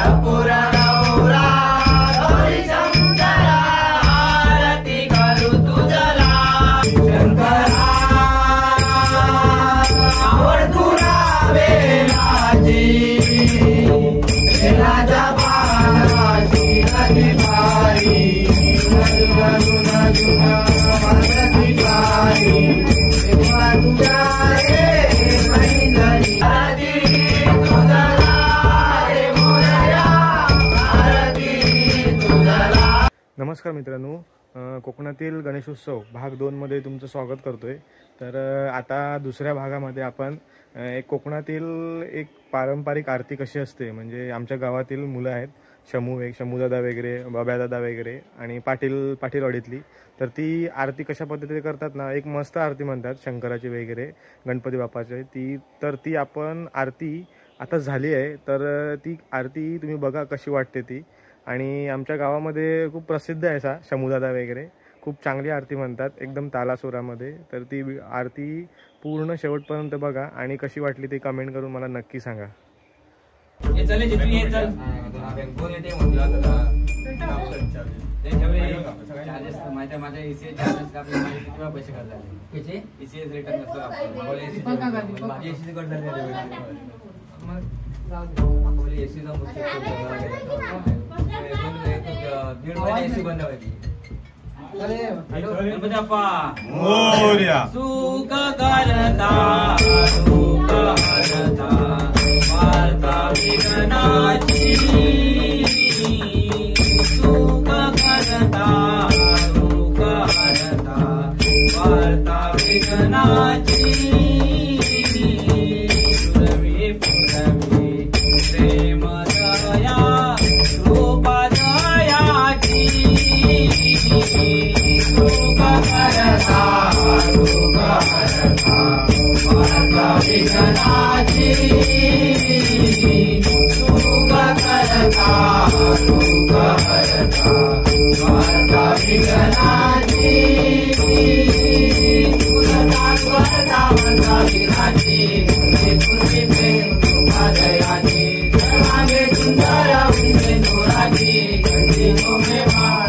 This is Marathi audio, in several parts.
कर्पूर गौरा गौरी शंकरा आरती करू तुझला शंकरा आवडतुला वेलाची वेलाच्या पानाची अधिकारी नमस्कार मित्रांनो, कोकणातील गणेशोत्सव भाग 2 मध्ये तुमचं स्वागत करतोय। तर आता दुसऱ्या भागामध्ये आपण एक कोकणातील एक पारंपरिक आरती कशी असते, म्हणजे आमच्या गावातील मुलं आहेत, शमूदादा वगैरे, बाब्यादादा वगैरे आणि पाटीलवाडीतली, तर ती आरती कशा पद्धतीने करतात ना, एक मस्त आरती म्हणतात शंकराची वगैरे, गणपती बाप्पाची ती आपण आरती आता झाली आहे। तर ती आरती तुम्ही बघा कशी वाटते ती, आणि आमच्या गावामध्ये खूप प्रसिद्ध आहे असा शमूदादा वगैरे, खूप चांगली आरती म्हणतात एकदम तालासुरामध्ये। तर ती आरती पूर्ण शेवटपर्यंत बघा आणि कशी वाटली ती कमेंट करून मला नक्की सांगा। सुख करता सुख हरता वार्ता विघ्नाची सुख करता सुख हरता वार्ता विघ्नाची पुरवी पुरवी प्रेम दया रूप दयाची सुख करता सुख हरता वार्ता विघ्नाची सुख करता सुख हरता वार्ता विघ्नाची वार्ता विघ्नाची पूर्वी प्रेम रूप दयाची मागे सुंदर उंचे दोराची कंठी मोमे माळ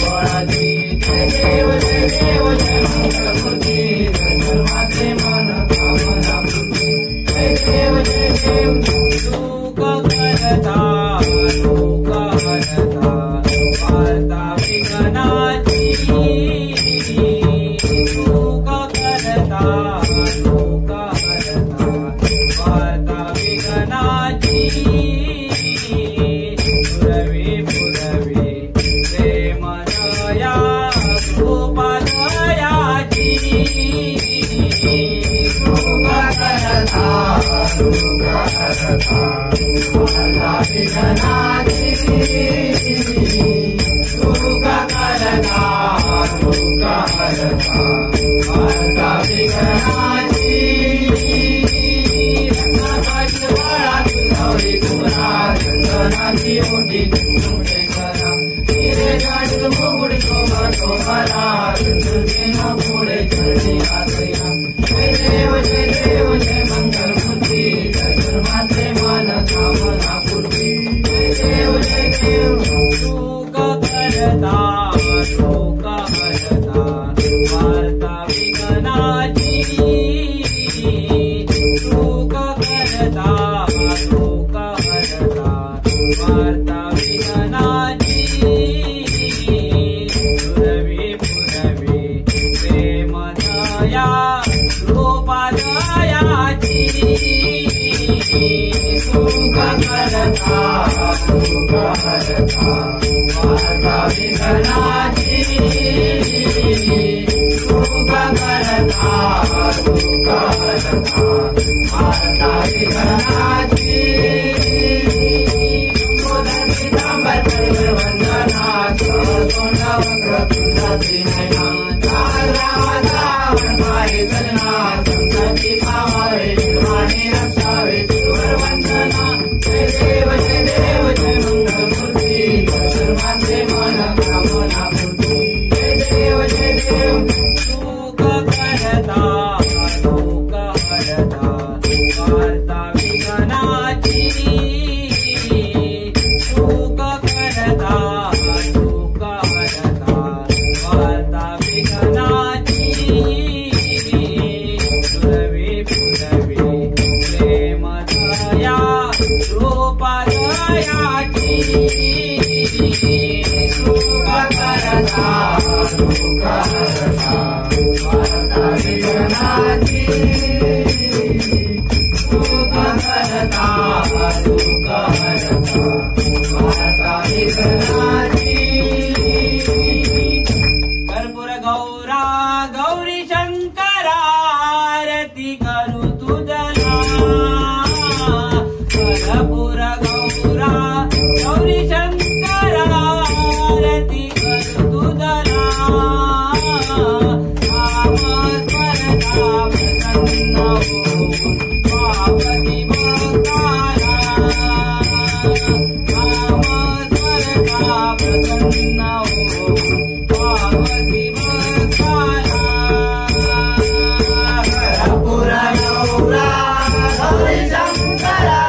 पळाची देव जय मंगलमूर्ती दर्शन मात्रे मन कामना पूर्ती जय देव सुख करता सुख हरता वार्ता विघ्नाची सुख करता सुख हरता वार्ता विघ्नाची पुरवी पुरवी प्रेम दया रूप दयाची सुख करता सुख हरता वार्ता विघ्नाची सुख करता सुख हरता वार्ता विघ्नाची गौरी कुमारा चंदनाची मोठी मोठे करा हिरे गाडीत मुकुट शोभा चंद्रसेना पुढे चढली आकया जय देव जय मंगलमूर्ती दर्शन मात्रे मन कामना पूर्ती जय देव सुख करता सुख हरता वार्ता विघ्नाची सुख करता सुख हरता वार्ता विघ्नाची पुरवी पुरवी प्रेम दया रूप दयाची सुख करता सुख हरता वार्ता विघ्नाची सुख करता सुख हरता वार्ता विघ्नाची वंदना तोंडा वक्रतुंडाची नयना संतती भावावे निर्वाणी रक्षावे सुर वंदना जय देव जय मंगलमूर्ती दर्शन मात्रे मन कामना पूर्ती जय देव सुख करता सुख हरता वार्ता विघ्नाची पादयाची सुख करता सुख हरता वार्ता विघ्नाची सुख करता सुख हरता वार्ता विघ्नाची कर्पूर गौरा गौरी शंकरा आरती करू तुझला कर्पूर गौरा गौरी शंकरा आरती करू तुझला नाम स्मरता प्रसन्न होऊन पावती भक्ताला नाम स्मरता प्रसन्न होऊन पावती भक्ताला कर्पूर गौरा गौरी शंकरा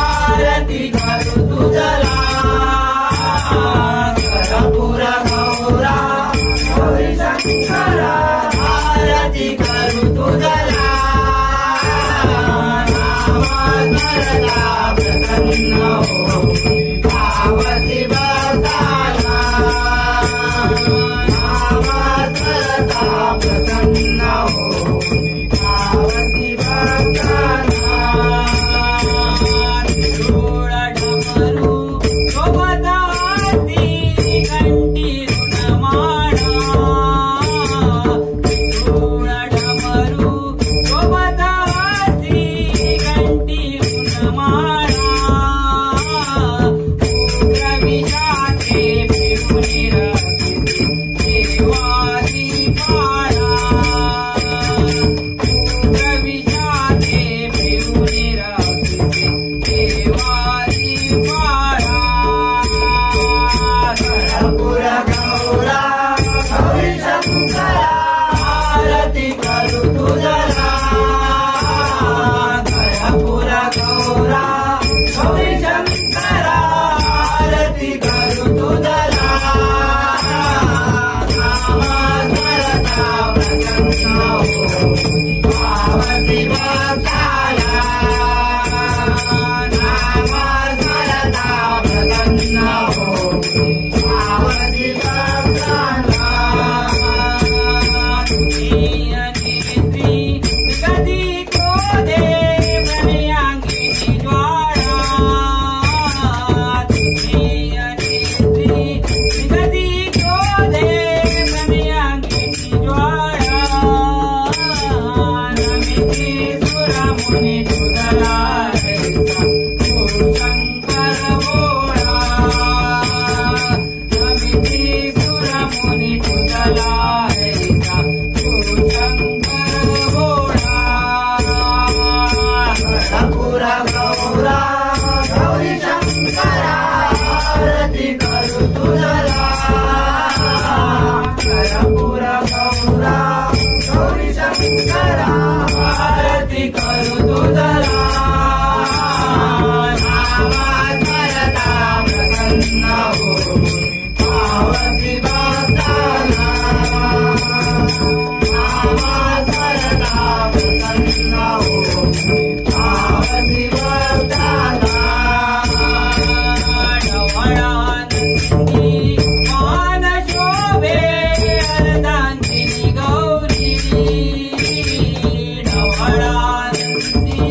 आरती करू तुझला कर्पूर गौरा गौरी शंकरा आरती करू तुझला नाम स्मरता प्रसन्न होऊन पावती भक्ताला नाम स्मरता प्रसन्न होऊन पावती भक्ताला त्रिशूळ डमरू सोबत आरती घंटी ऋणमाळा त्रिशूळ डमरू सोबत आरती घंटी ऋणमाळा उग्र विषाचे पिऊनी रक्षिते देवाची पाळा उग्र विषाचे पिऊनी रक्षिते देवाची पाळा कर्पूर गौरा गौरी शंकरा आरती करू तुझला कर्पूर गौरा गौरी शंकरा आरती करू तुझला नाम स्मरता प्रसन्न होऊन पावती भक्ताला नाम स्मरता प्रसन्न होऊन पावती भक्ताला तुझी नेत्री कधी क्रोधे प्रणयांगिनी ज्वाळा तुझी नेत्री कधी क्रोधे प्रणयांगिनी ज्वाळा नमिती सुरमुनी तुझला रैसा तू शंकर भोळा नमिती सुरमुनी तुझला रैसा तू शंकर भोळा कर्पूर गौरा गौरी शंकरा आरती करू तुझला कर्पूर गौरा गौरी शंकरा आरती करू तुझला नाम स्मरता प्रसन्न होऊन पावती भक्ताला नाम स्मरता प्रसन्न होऊन पावती भक्ताला ढवळानंदी मान शोभे अर्धांगिनी गौरी ढवळानंदी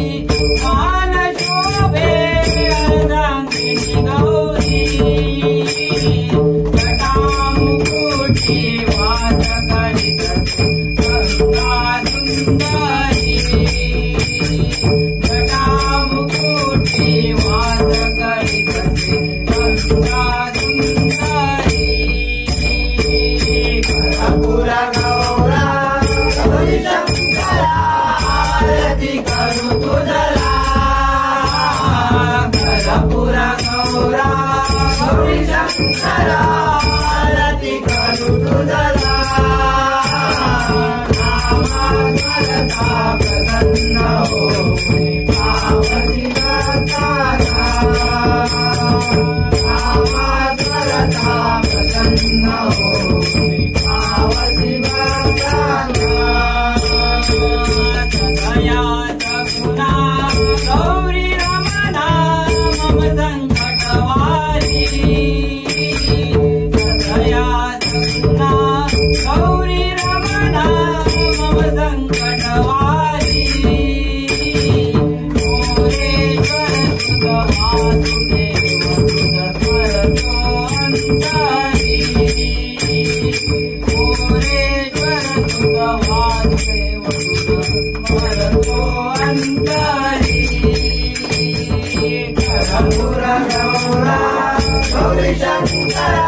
मान शोभे अर्धांगिनी गौरी जटामुकुटी वास करीत गंगा सुंदरी जटामुकुटी वास करीत गंगा सुंदरी कर्पूर गौरा गौरी शंकरा आरती करू तुझला कर्पूर गौरा गौरी शंकरा आरती करू तुझला नाम स्मरता प्रसन्न होऊन पावती भक्ताला नाम स्मरता प्रसन्न होऊन पावती भक्ताला सगळ्या सगुणा गौरी रमणा मम गौरी शंकरा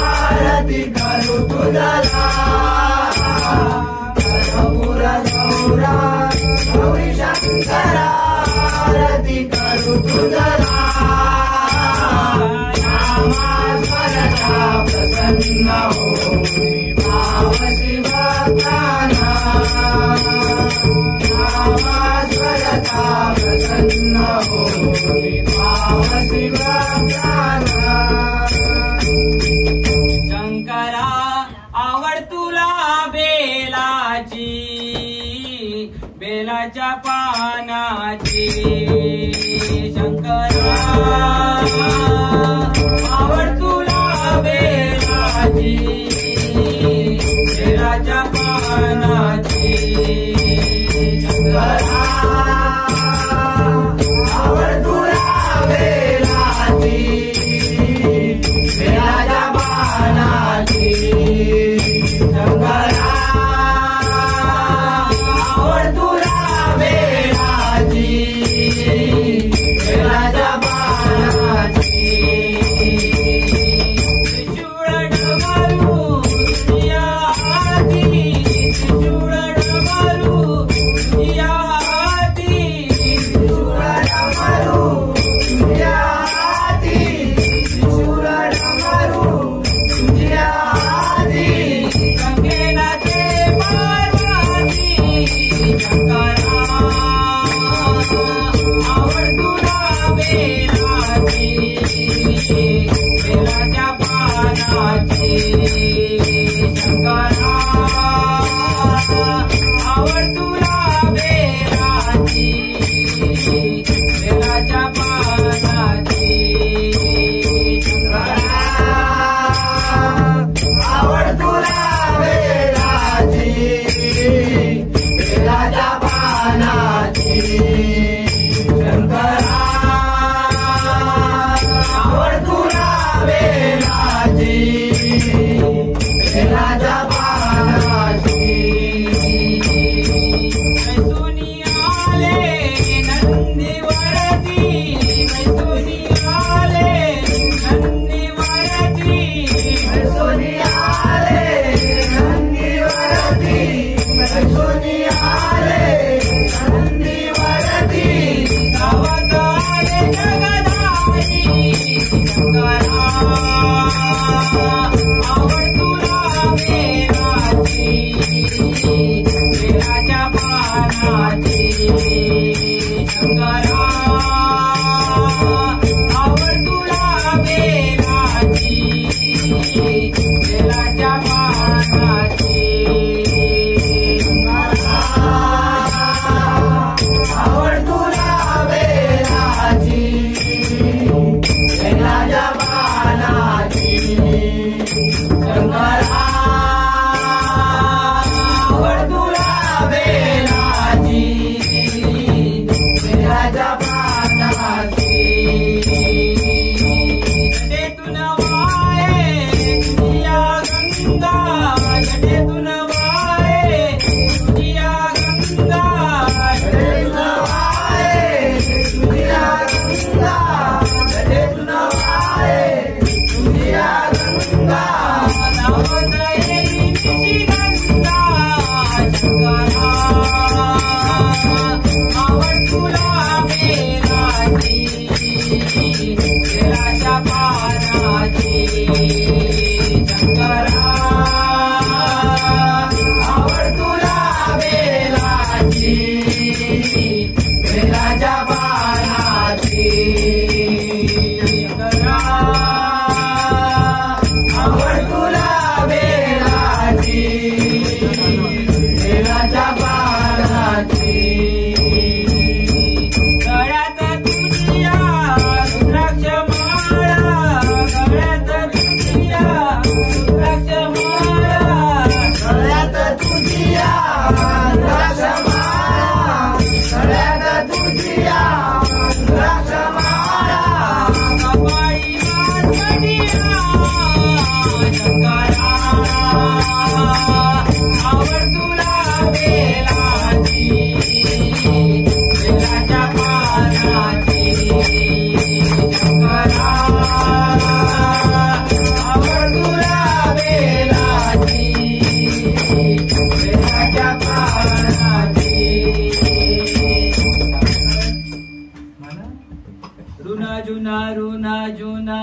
आरती करू तुझला कर्पूर गौरा गौरी शंकरा आरती करू तुझला नामास्मरता प्रसन्न होई भाव शिवकाना नामास्मरता प्रसन्न होई भाव शिवकाना शंकरा आवड तुला बेलाची बेलाच्या पानाची शंकरा आवड तुला बेलाची बेलाच्या पानाची शंकरा आवड तुला बेलाची बेलाच्या पानाची शंकरा आवड तुला बेलाची बेलाच्या पानाची शंकरा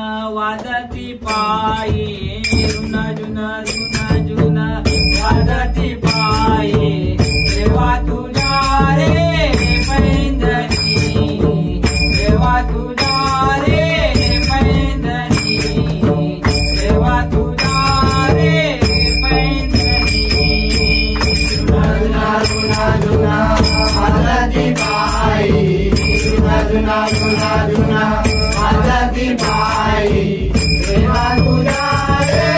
वाजती पायी जुना जुना जुना जुना वाजती पायी देवा तुझ्या रे पैंजणी देवा तुझ्या रे पैंजणी देवा तुझ्या रे पैंजणी जुना जुना जुना वाजती पायी जुना जुना जुना जुना वाजती पायी देवा तुझ्या रे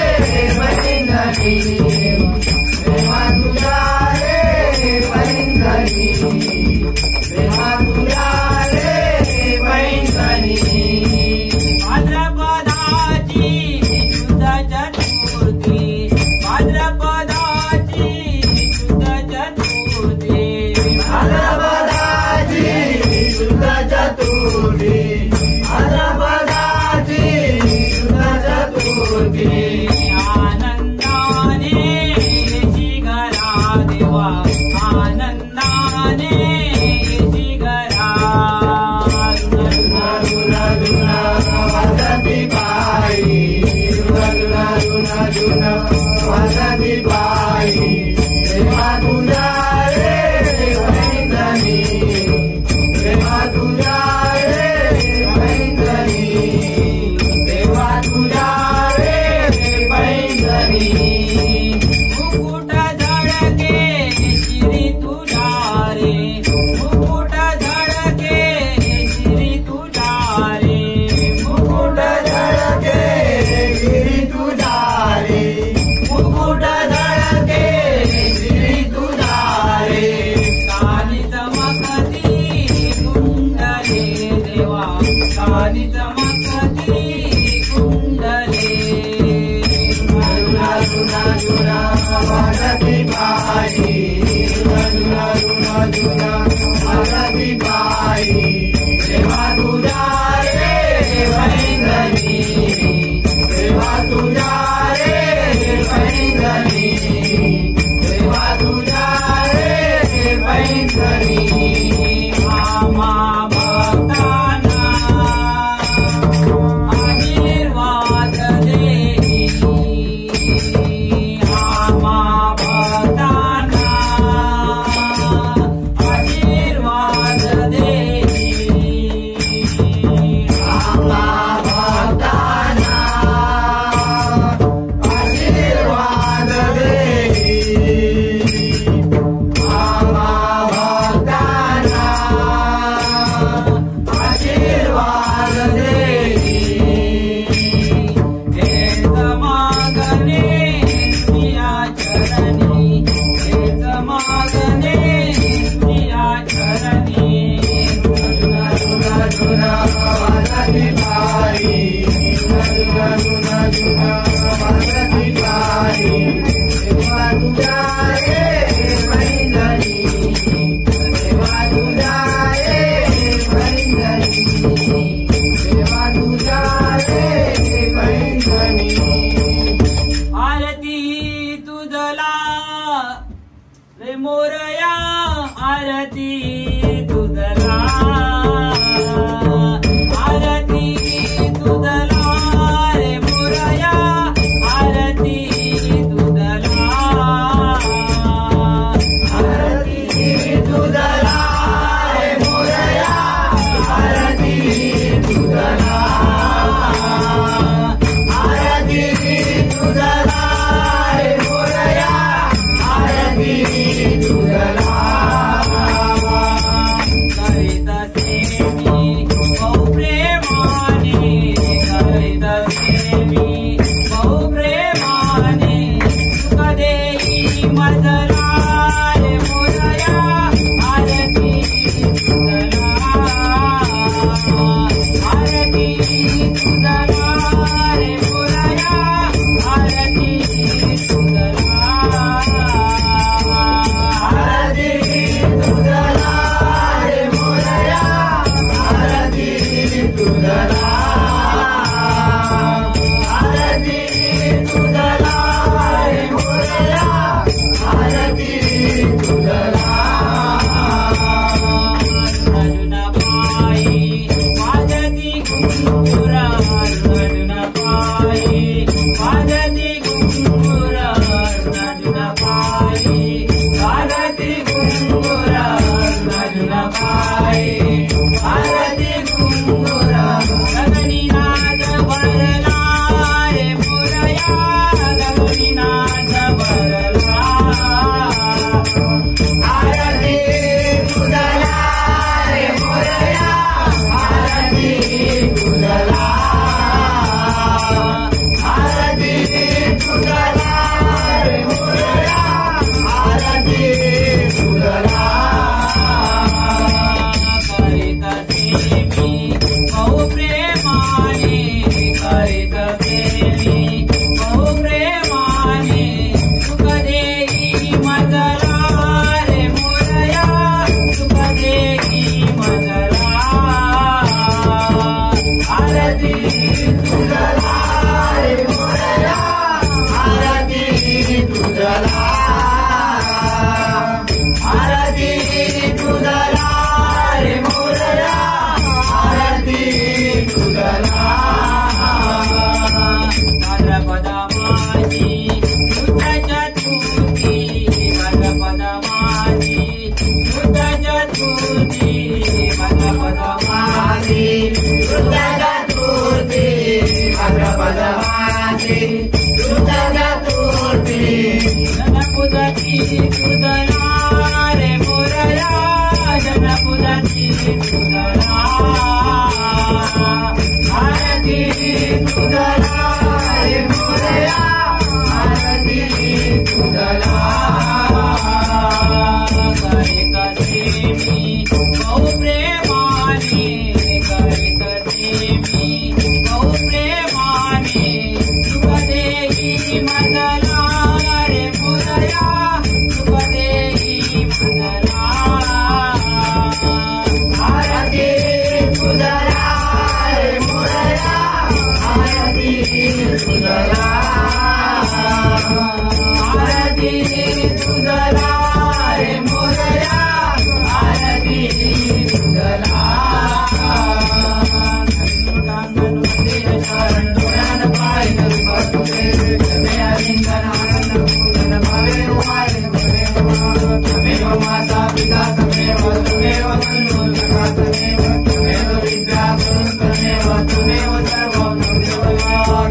पैंजणी देवा तुझ्या रे पैंजणी देवा तुझ्या रे पैंजणी भाद्रपदाची शुद्ध चतुर्थी भाद्रपदाची शुद्ध चतुर्थी भाद्रपदाची शुद्ध चतुर्थी भाद्रपदाची शुद्ध चतुर्थी आनंदाने येशी घरा देवा आनंदाने येशी घरा जुना जुना जुना वाजती पायी जुना जुना जुना जुना वाजती पायी देवा तुझ्या रे पैंजणी देवा तुझ्या रे पैंजणी देवा तुझ्या रे पैंजणी मुकुट झळके श्री तुझ्या रे मुकुट झळके श्री तुझ्या रे मुकुट झळके गिरी तुझ्या रे मुकुट झळके गिरी तुझ्या रे काली चमकती कुंडले देवा काली चमकती कुंडले जुना जुना जुना वाजती पायी जुना जुना जुना जुना वाजती पायी देवा तुझ्या रे पैंजणी देवा तुझ्या रे पैंजणी देवा तुझ्या रे पैंजणी आम्हा भक्तांना आशीर्वाद देई आम्हा भक्तांना आशीर्वाद देई आम्हा भक्तांना आशीर्वाद देई आम्हा भक्तांना आशीर्वाद देई हेच मागणे प्रिया चरणी हेच मागणे प्रिया चरणी जुना जुना जुना वाजती पायी जुना जुना जुना वाजती पायी देवा तुझ्या रे पैंजणी देवा तुझ्या रे पैंजणी देवा तुझ्या रे पैंजणी आरती तुझला रे मोरया आरती तुझला आरती तुझला रे मोरया आरती तुझला आरती तुझला रे मोरया आरती तुझला आरती तुझला रे मोरया आरती तुझला तुझला रे मोरया आरती तुझला करीत मी बहु प्रेमाने करीत मी बहु प्रेमाने सुख देई मदला रे मोरया सुख देई मदला आरती तुझला रे मोरया आरती तुझला आरती तुझला रे मोरया आरती तुझला शरण डोळ्यान पाहिलं रूप तुझे तमेव लिंगन आनंद पूजन भावे वारे तमेव माता पिता तमेव तमेव बंधू सखा तमेव तमेव विद्या गुरु तमेव तमेव सर्वं तमेव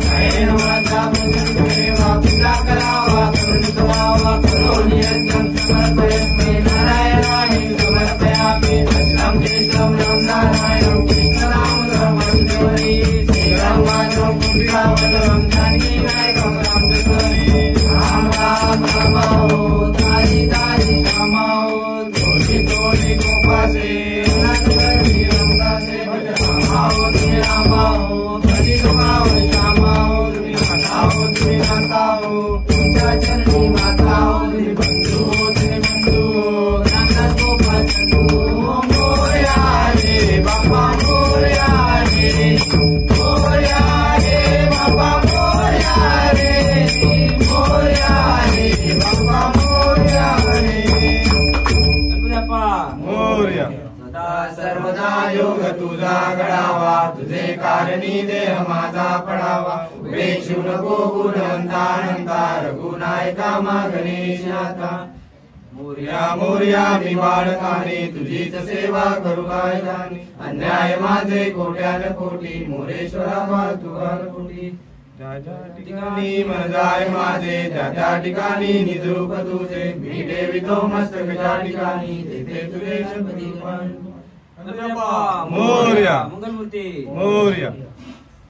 कैन माता तमेव पिता करावा करुण करावा करोमि यज्ञं समर्पयामि नारायणाय समर्पयामि कृष्णं केशवं राम नारायणं कृष्णनामं वासुदेवै श्रीराम माधवं कुटिलावल्लभं जानकी नायकं राम दशरथी राम राम रामाओ तारी तारी रामाओ तोड़ी तोड़ी गोपासे नाचकरी रमदासे भज रामाओ तुम्हें रामाओ भजी रामाओ रामाओ तुम्हें माताओ तुम्हें माताओ तुमच्या चरणी माताओ तुम्हें बंधु हो तुम्हें बंधु हो रामदास गोपाल चंदू मोरया रे बाबा मोरया रे मोरया रे बाबा मोरया रे मोरया रे बाबा मोरया रे गणपती मोरया. सदा सर्वदा योग तुझा घडावा तुझे कारणी देह माझा पडावा उपेक्षू नको गुणवंतानंता रघुनायका मा गणेशाता मोरया मोरया मी बाळकाने तुझीच सेवा करू काय जाणे अन्याय माझे कोट्यान कोटी मोरेश्वरा तुगान कोटी ज्या ज्या ठिकाणी मन जाय माझे त्या त्या ठिकाणी निजरूप तुझे मी ठेवितो मस्तक ज्या ठिकाणी तेथे तुझे गणपती मोरया. मंगलमूर्ती मोरया.